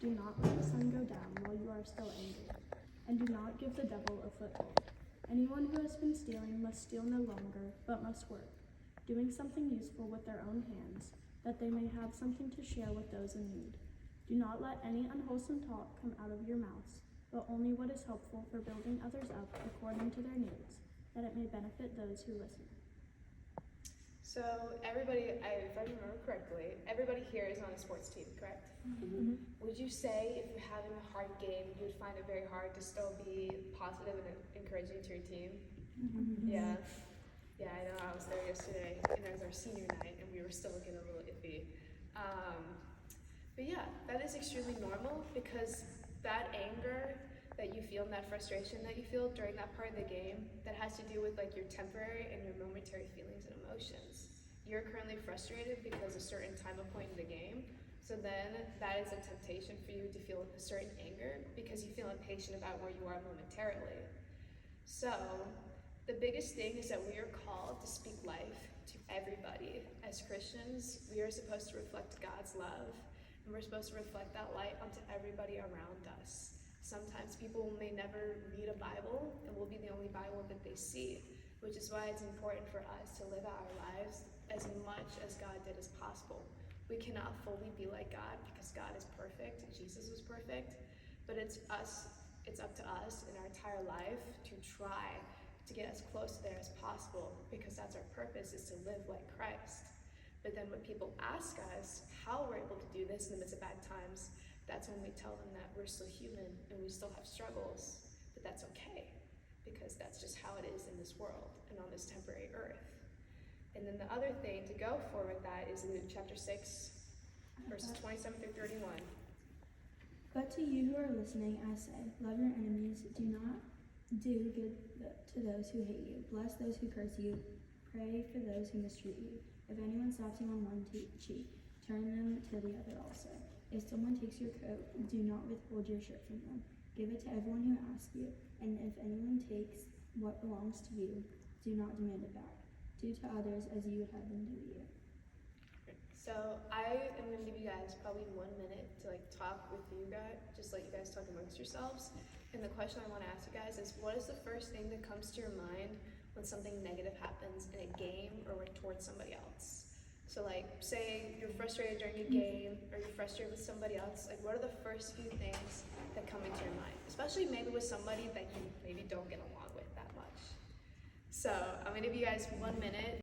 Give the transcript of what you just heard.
Do not let the sun go down while you are still angry, and do not give the devil a foothold. Anyone who has been stealing must steal no longer, but must work, doing something useful with their own hands, that they may have something to share with those in need. Do not let any unwholesome talk come out of your mouths, but only what is helpful for building others up according to their needs, that it may benefit those who listen. So everybody, if I remember correctly, everybody here is on a sports team, correct? Mm-hmm. Would you say if you're having a hard game, you would find it very hard to still be positive and encouraging to your team? Mm-hmm. Yeah. Yeah, I know. I was there yesterday, and it was our senior night, and we were still looking a little iffy. But yeah, that is extremely normal, because that anger that you feel and that frustration that you feel during that part of the game, that has to do with like your temporary and your momentary feelings and emotions. You're currently frustrated because a certain time or point in the game, so then that is a temptation for you to feel a certain anger because you feel impatient about where you are momentarily. So the biggest thing is that we are called to speak life to everybody. As Christians, we are supposed to reflect God's love, and we're supposed to reflect that light onto everybody around us. Sometimes people may never read a Bible, and we'll be the only Bible that they see, which is why it's important for us to live out our lives as much as God did as possible. We cannot fully be like God because God is perfect, Jesus was perfect, but it's up to us in our entire life to try to get as close to there as possible, because that's our purpose, is to live like Christ. But then when people ask us how we're able to do this in the midst of bad times, that's when we tell them that we're still human and we still have struggles, but that's okay, because that's just how it is in this world and on this temporary earth. And then the other thing to go for with that is Luke chapter 6, verses 27 through 31. But to you who are listening, I say, love your enemies, do not do good to those who hate you, bless those who curse you, pray for those who mistreat you. If anyone slaps you on one cheek, turn them to the other also. If someone takes your coat, do not withhold your shirt from them. Give it to everyone who asks you, and if anyone takes what belongs to you, do not demand it back. Do to others as you would have them do to you. So I am going to give you guys probably 1 minute to talk with you guys, just let you guys talk amongst yourselves. And the question I want to ask you guys is, what is the first thing that comes to your mind when something negative happens in a game or towards somebody else? So say you're frustrated during a game, or you're frustrated with somebody else, what are the first few things that come into your mind? Especially maybe with somebody that you maybe don't get along with that much. So I'm gonna give you guys 1 minute